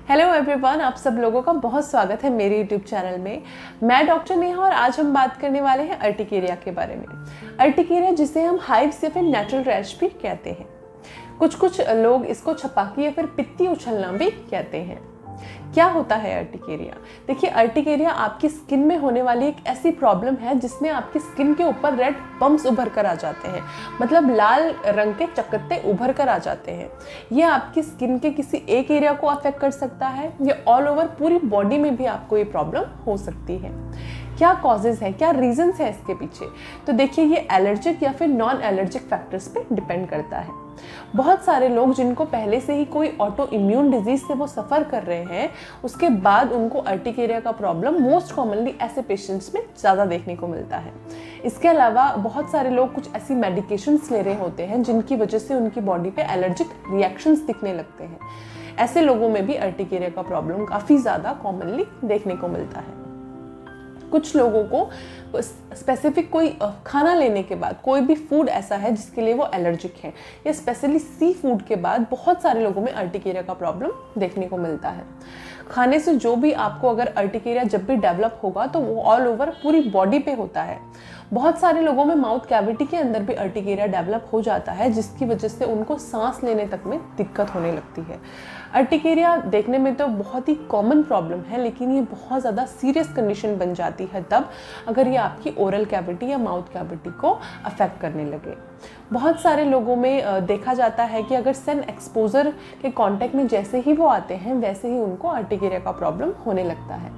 Hello everyone, आप सब लोगों का बहुत स्वागत है मेरे यूट्यूब चैनल में। मैं डॉक्टर नेहा और आज हम बात करने वाले हैं अर्टिकेरिया के बारे में। अर्टिकेरिया जिसे हम हाइव्स या फिर नेचुरल रैश भी कहते हैं। कुछ लोग इसको छपाकी या फिर पित्ती उछलना भी कहते हैं। क्या होता है अर्टिकेरिया? देखिए, अर्टिकेरिया आपकी स्किन में होने वाली एक ऐसी प्रॉब्लम है जिसमें आपकी स्किन के ऊपर रेड बम्प्स उभर कर आ जाते हैं, मतलब लाल रंग के चकत्ते उभर कर आ जाते हैं। ये आपकी स्किन के किसी एक एरिया को अफेक्ट कर सकता है या ऑल ओवर पूरी बॉडी में भी आपको ये प्रॉब्लम हो सकती है। क्या कॉजेज है, क्या रीजंस है इसके पीछे? तो देखिए, ये एलर्जिक या फिर नॉन एलर्जिक फैक्टर्स पे डिपेंड करता है। बहुत सारे लोग जिनको पहले से ही कोई ऑटो इम्यून डिजीज से वो सफ़र कर रहे हैं, उसके बाद उनको अर्टिकेरिया का प्रॉब्लम मोस्ट कॉमनली ऐसे पेशेंट्स में ज़्यादा देखने को मिलता है। इसके अलावा बहुत सारे लोग कुछ ऐसी मेडिकेशंस ले रहे होते हैं जिनकी वजह से उनकी बॉडी पे एलर्जिक रिएक्शंस दिखने लगते हैं। ऐसे लोगों में भी अर्टिकेरिया का प्रॉब्लम काफ़ी ज़्यादा कॉमनली देखने को मिलता है। कुछ लोगों को स्पेसिफिक कोई खाना लेने के बाद कोई भी फूड ऐसा है जिसके लिए वो एलर्जिक है, या स्पेशली सी फूड के बाद बहुत सारे लोगों में अर्टिकेरिया का प्रॉब्लम देखने को मिलता है। खाने से जो भी आपको अगर अर्टिकेरिया जब भी डेवलप होगा तो वो ऑल ओवर पूरी बॉडी पे होता है। बहुत सारे लोगों में माउथ कैविटी के अंदर भी अर्टिकेरिया डेवलप हो जाता है, जिसकी वजह से उनको सांस लेने तक में दिक्कत होने लगती है। अर्टिकेरिया देखने में तो बहुत ही कॉमन प्रॉब्लम है, लेकिन ये बहुत ज़्यादा सीरियस कंडीशन बन जाती है तब अगर ये आपकी ओरल कैविटी या माउथ कैविटी को अफेक्ट करने लगे। बहुत सारे लोगों में देखा जाता है कि अगर सन एक्सपोजर के कांटेक्ट में जैसे ही वो आते हैं वैसे ही उनको अर्टिकेरिया का प्रॉब्लम होने लगता है।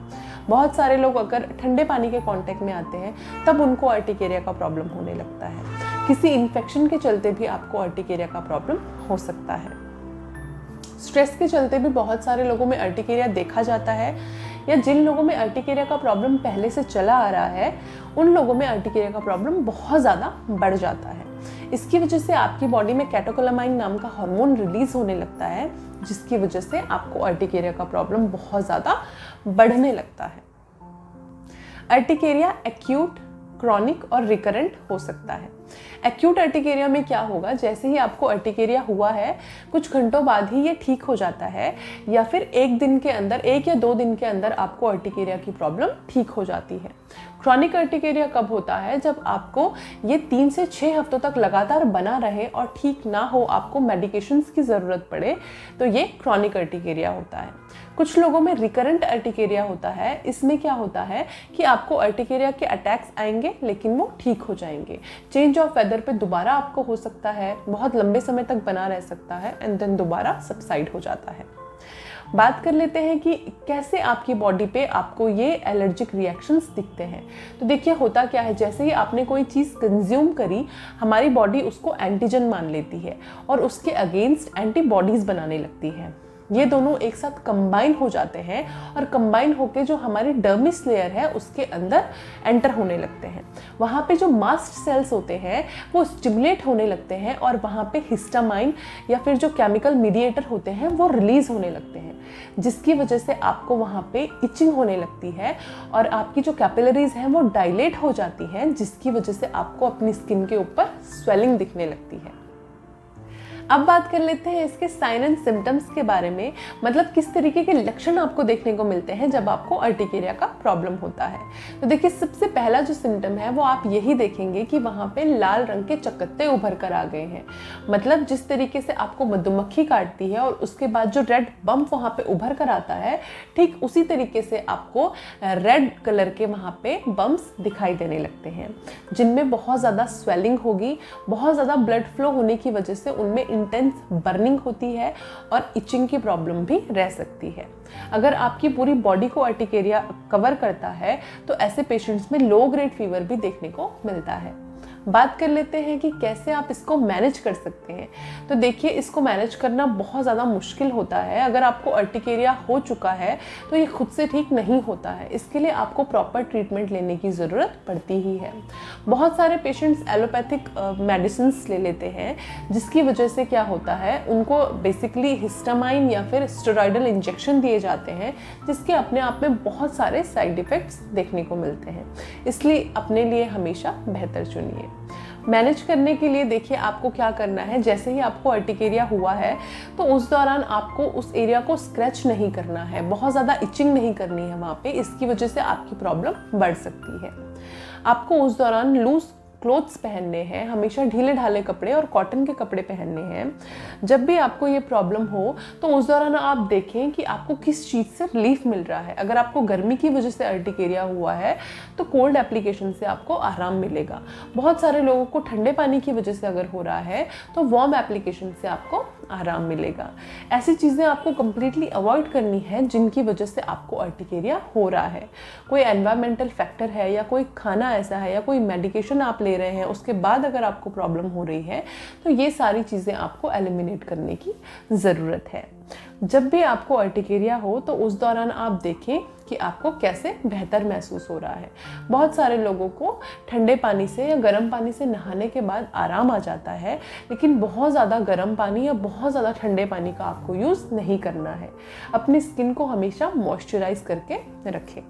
बहुत सारे लोग अगर ठंडे पानी के कांटेक्ट में आते हैं तब उनको अर्टिकेरिया का प्रॉब्लम होने लगता है। किसी इन्फेक्शन के चलते भी आपको अर्टिकेरिया का प्रॉब्लम हो सकता है। स्ट्रेस के चलते भी बहुत सारे लोगों में अर्टिकेरिया देखा जाता है, या जिन लोगों में अर्टिकेरिया का प्रॉब्लम पहले से चला आ रहा है उन लोगों में अर्टिकेरिया का प्रॉब्लम बहुत ज़्यादा बढ़ जाता है। इसकी वजह से आपकी बॉडी में कैटेकोलामाइन नाम का हार्मोन रिलीज होने लगता है, जिसकी वजह से आपको अर्टिकेरिया का प्रॉब्लम बहुत ज़्यादा बढ़ने लगता है। अर्टिकेरिया एक्यूट, क्रॉनिक और रिकरेंट हो सकता है। एक्यूट अर्टिकेरिया में क्या होगा, जैसे ही आपको अर्टिकेरिया हुआ है कुछ घंटों बाद ही ये ठीक हो जाता है, या फिर एक दिन के अंदर, 1 या 2 दिन के अंदर आपको अर्टिकेरिया की प्रॉब्लम ठीक हो जाती है। क्रॉनिक अर्टिकेरिया कब होता है? जब आपको ये 3 से 6 हफ्तों तक लगातार बना रहे और ठीक ना हो, आपको मेडिकेशंस की ज़रूरत पड़े, तो ये क्रॉनिक अर्टिकेरिया होता है। कुछ लोगों में रिकरेंट अर्टिकेरिया होता है। इसमें क्या होता है कि आपको अर्टिकेरिया के अटैक्स आएंगे लेकिन वो ठीक हो जाएंगे। चेंज ऑफ वेदर पे दोबारा आपको हो सकता है, बहुत लंबे समय तक बना रह सकता है एंड देन दोबारा सबसाइड हो जाता है। बात कर लेते हैं कि कैसे आपकी बॉडी पे आपको ये एलर्जिक रिएक्शंस दिखते हैं। तो देखिए, होता क्या है, जैसे ही आपने कोई चीज़ कंज्यूम करी, हमारी बॉडी उसको एंटीजन मान लेती है और उसके अगेंस्ट एंटीबॉडीज़ बनाने लगती है। ये दोनों एक साथ कंबाइन हो जाते हैं और कंबाइन होके जो हमारी डर्मिस लेयर है उसके अंदर एंटर होने लगते हैं। वहाँ पे जो मास्ट सेल्स होते हैं वो स्टिमुलेट होने लगते हैं और वहाँ पे हिस्टामाइन या फिर जो केमिकल मीडिएटर होते हैं वो रिलीज होने लगते हैं, जिसकी वजह से आपको वहाँ पे इचिंग होने लगती है और आपकी जो कैपिलरीज हैं वो डायलेट हो जाती हैं, जिसकी वजह से आपको अपनी स्किन के ऊपर स्वेलिंग दिखने लगती है। अब बात कर लेते हैं इसके साइन एंड सिम्टम्स के बारे में, मतलब किस तरीके के लक्षण आपको देखने को मिलते हैं जब आपको अर्टिकेरिया का प्रॉब्लम होता है। तो देखिए, सबसे पहला जो सिम्टम है वो आप यही देखेंगे कि वहाँ पे लाल रंग के चकत्ते उभर कर आ गए हैं। मतलब जिस तरीके से आपको मधुमक्खी काटती है और उसके बाद जो रेड बम्प वहाँ पे उभर कर आता है, ठीक उसी तरीके से आपको रेड कलर के वहाँ पे बम्प्स दिखाई देने लगते हैं, जिनमें बहुत ज़्यादा स्वेलिंग होगी। बहुत ज़्यादा ब्लड फ्लो होने की वजह से उनमें इंटेंस बर्निंग होती है और इचिंग की प्रॉब्लम भी रह सकती है। अगर आपकी पूरी बॉडी को अर्टिकेरिया कवर करता है तो ऐसे पेशेंट्स में लो ग्रेड फीवर भी देखने को मिलता है। बात कर लेते हैं कि कैसे आप इसको मैनेज कर सकते हैं। तो देखिए, इसको मैनेज करना बहुत ज़्यादा मुश्किल होता है। अगर आपको अर्टिकेरिया हो चुका है तो ये खुद से ठीक नहीं होता है, इसके लिए आपको प्रॉपर ट्रीटमेंट लेने की ज़रूरत पड़ती ही है। बहुत सारे पेशेंट्स एलोपैथिक मेडिसिन ले लेते हैं, जिसकी वजह से क्या होता है, उनको बेसिकली हिस्टामाइन या फिर स्टेरॉइडल इंजेक्शन दिए जाते हैं, जिसके अपने आप में बहुत सारे साइड इफ़ेक्ट्स देखने को मिलते हैं। इसलिए अपने लिए हमेशा बेहतर चुनिए। मैनेज करने के लिए देखिए आपको क्या करना है, जैसे ही आपको अर्टिकेरिया हुआ है तो उस दौरान आपको उस एरिया को स्क्रैच नहीं करना है, बहुत ज़्यादा इचिंग नहीं करनी है वहाँ पे, इसकी वजह से आपकी प्रॉब्लम बढ़ सकती है। आपको उस दौरान लूज क्लोथ्स पहनने हैं, हमेशा ढीले ढाले कपड़े और कॉटन के कपड़े पहनने हैं। जब भी आपको ये प्रॉब्लम हो तो उस दौरान आप देखें कि आपको किस चीज़ से रिलीफ मिल रहा है। अगर आपको गर्मी की वजह से अर्टिकेरिया हुआ है तो कोल्ड एप्लीकेशन से आपको आराम मिलेगा। बहुत सारे लोगों को ठंडे पानी की वजह से अगर हो रहा है तो वार्म एप्लीकेशन से आपको आराम मिलेगा। ऐसी चीज़ें आपको कम्प्लीटली अवॉइड करनी है जिनकी वजह से आपको अर्टिकेरिया हो रहा है। कोई एनवायरमेंटल फैक्टर है या कोई खाना ऐसा है या कोई मेडिकेशन आप ले रहे हैं उसके बाद अगर आपको प्रॉब्लम हो रही है तो ये सारी चीज़ें आपको एलिमिनेट करने की ज़रूरत है। जब भी आपको अर्टिकेरिया हो तो उस दौरान आप देखें कि आपको कैसे बेहतर महसूस हो रहा है। बहुत सारे लोगों को ठंडे पानी से या गर्म पानी से नहाने के बाद आराम आ जाता है, लेकिन बहुत ज़्यादा गर्म पानी या बहुत ज़्यादा ठंडे पानी का आपको यूज़ नहीं करना है। अपनी स्किन को हमेशा मॉइस्चराइज करके रखें।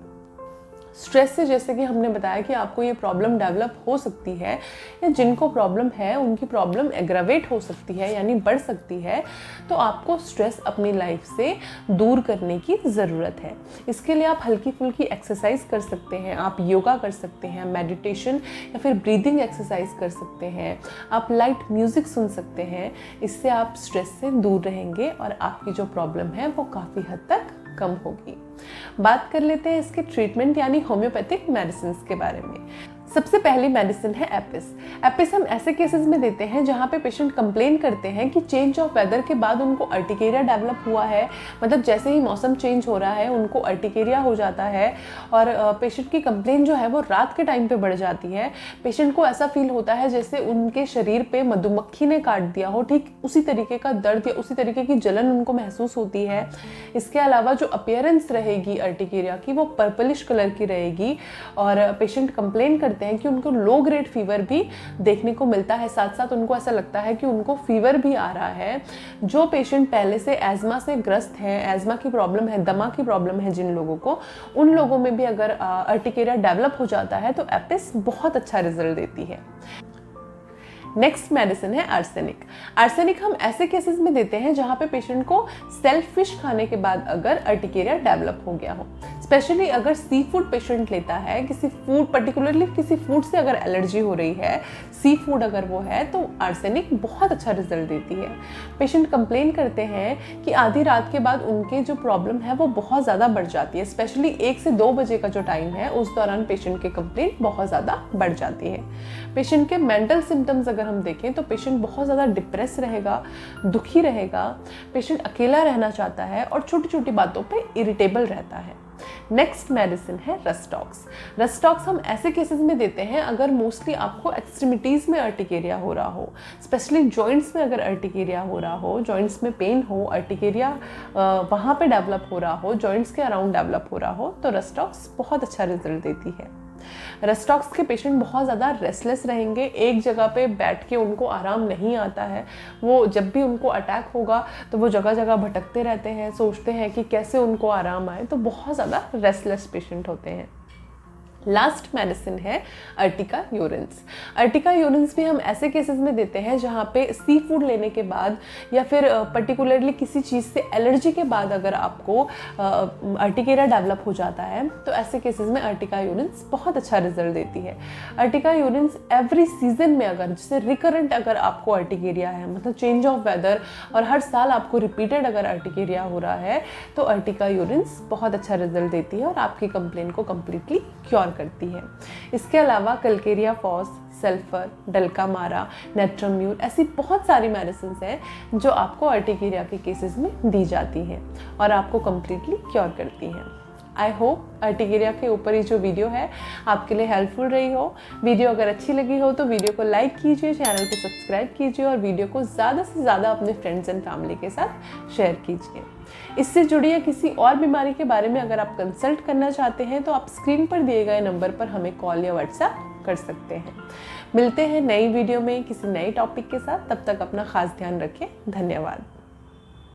स्ट्रेस से, जैसे कि हमने बताया कि आपको ये प्रॉब्लम डेवलप हो सकती है या जिनको प्रॉब्लम है उनकी प्रॉब्लम एग्रावेट हो सकती है यानी बढ़ सकती है, तो आपको स्ट्रेस अपनी लाइफ से दूर करने की ज़रूरत है। इसके लिए आप हल्की फुल्की एक्सरसाइज कर सकते हैं, आप योगा कर सकते हैं, मेडिटेशन या फिर ब्रीदिंग एक्सरसाइज कर सकते हैं, आप लाइट म्यूज़िक सुन सकते हैं। इससे आप स्ट्रेस से दूर रहेंगे और आपकी जो प्रॉब्लम है वो काफ़ी हद तक कम होगी। बात कर लेते हैं इसके ट्रीटमेंट यानी होम्योपैथिक मेडिसिन के बारे में। सबसे पहली मेडिसिन है एपिस। एपिस हम ऐसे केसेस में देते हैं जहाँ पे पेशेंट कंप्लेन करते हैं कि चेंज ऑफ वेदर के बाद उनको अर्टिकेरिया डेवलप हुआ है, मतलब जैसे ही मौसम चेंज हो रहा है उनको अर्टिकेरिया हो जाता है और पेशेंट की कंप्लेन जो है वो रात के टाइम पे बढ़ जाती है। पेशेंट को ऐसा फील होता है जैसे उनके शरीर पे मधुमक्खी ने काट दिया हो, ठीक उसी तरीके का दर्द या उसी तरीके की जलन उनको महसूस होती है। इसके अलावा जो अपीयरेंस रहेगी अर्टिकेरिया की वो पर्पलिश कलर की रहेगी और पेशेंट कंप्लेन करते हैं कि उनको लो ग्रेड फीवर भी देखने को मिलता है। साथ साथ उनको ऐसा लगता है कि उनको फीवर भी आ रहा है। जो पेशेंट पहले से एज़मा से ग्रस्त हैं, एज़मा की प्रॉब्लम है, दमा की प्रॉब्लम है जिन लोगों को, उन लोगों में भी अगर अर्टिकेरिया डेवलप हो जाता है तो एपिस बहुत अच्छा रिजल्ट देती है। नेक्स्ट मेडिसिन है आर्सेनिक। आर्सेनिक हम ऐसे केसेस में देते हैं जहाँ पे पेशेंट को सेल्फ फिश खाने के बाद अगर अर्टिकेरिया डेवलप हो गया हो। स्पेशली अगर सी फूड पेशेंट लेता है, किसी फूड पर्टिकुलरली किसी फूड से अगर एलर्जी हो रही है, सी फूड अगर वो है, तो आर्सेनिक बहुत अच्छा रिजल्ट देती है। पेशेंट कंप्लेन करते हैं कि आधी रात के बाद उनके जो प्रॉब्लम है वो बहुत ज़्यादा बढ़ जाती है। स्पेशली 1 से 2 बजे का जो टाइम है उस दौरान पेशेंट के कंप्लेन बहुत ज़्यादा बढ़ जाती है। पेशेंट के मेंटल सिम्टम्स अगर हम देखें तो पेशेंट बहुत ज़्यादा डिप्रेस रहेगा, दुखी रहेगा, पेशेंट अकेला रहना चाहता है और छोटी छोटी बातों पे इरिटेबल रहता है। नेक्स्ट मेडिसिन है रस्टॉक्स। रस्टॉक्स हम ऐसे केसेस में देते हैं अगर मोस्टली आपको एक्सट्रीमिटीज़ में अर्टिकेरिया हो रहा हो, स्पेशली जॉइंट्स में अगर अर्टिकेरिया हो रहा हो, जॉइंट्स में पेन हो, अर्टिकेरिया वहाँ पे डेवलप हो रहा हो, जॉइंट्स के अराउंड डेवलप हो रहा हो, तो रस्टॉक्स बहुत अच्छा रिजल्ट देती है। रस्टॉक्स के पेशेंट बहुत ज़्यादा रेस्टलेस रहेंगे, एक जगह पे बैठ के उनको आराम नहीं आता है। वो जब भी उनको अटैक होगा तो वो जगह जगह भटकते रहते हैं, सोचते हैं कि कैसे उनको आराम आए, तो बहुत ज़्यादा रेस्टलेस पेशेंट होते हैं। लास्ट मेडिसिन है अर्टिका यूरिन्स। अर्टिका यूरिन्स भी हम ऐसे केसेस में देते हैं जहाँ पे सी फूड लेने के बाद या फिर पर्टिकुलरली किसी चीज़ से एलर्जी के बाद अगर आपको अर्टिकेरिया डेवलप हो जाता है तो ऐसे केसेस में अर्टिका यूरिन्स बहुत अच्छा रिजल्ट देती है। अर्टिका यूरिन्स एवरी सीजन में अगर जैसे रिकरेंट अगर आपको अर्टिकेरिया है, मतलब चेंज ऑफ वेदर और हर साल आपको रिपीटेड अगर अर्टिकेरिया हो रहा है तो अर्टिका यूरिन्स बहुत अच्छा रिजल्ट देती है और आपकी कंप्लेन को कम्प्लीटली क्योर करती है। इसके अलावा कलकेरिया फॉस, सल्फर, डल्कामारा, नेट्रोम्यूर ऐसी बहुत सारी मेडिसिन हैं जो आपको अर्टिकेरिया के केसेस में दी जाती हैं और आपको कम्प्लीटली क्योर करती हैं। आई होप अर्टिकेरिया के ऊपर ही जो वीडियो है आपके लिए हेल्पफुल रही हो। वीडियो अगर अच्छी लगी हो तो वीडियो को लाइक कीजिए, चैनल को सब्सक्राइब कीजिए और वीडियो को ज़्यादा से ज़्यादा अपने फ्रेंड्स एंड फैमिली के साथ शेयर कीजिए। इससे जुड़ी या किसी और बीमारी के बारे में अगर आप कंसल्ट करना चाहते हैं तो आप स्क्रीन पर दिए गए नंबर पर हमें कॉल या व्हाट्सएप कर सकते हैं। मिलते हैं नई वीडियो में किसी नए टॉपिक के साथ, तब तक अपना खास ध्यान रखें। धन्यवाद।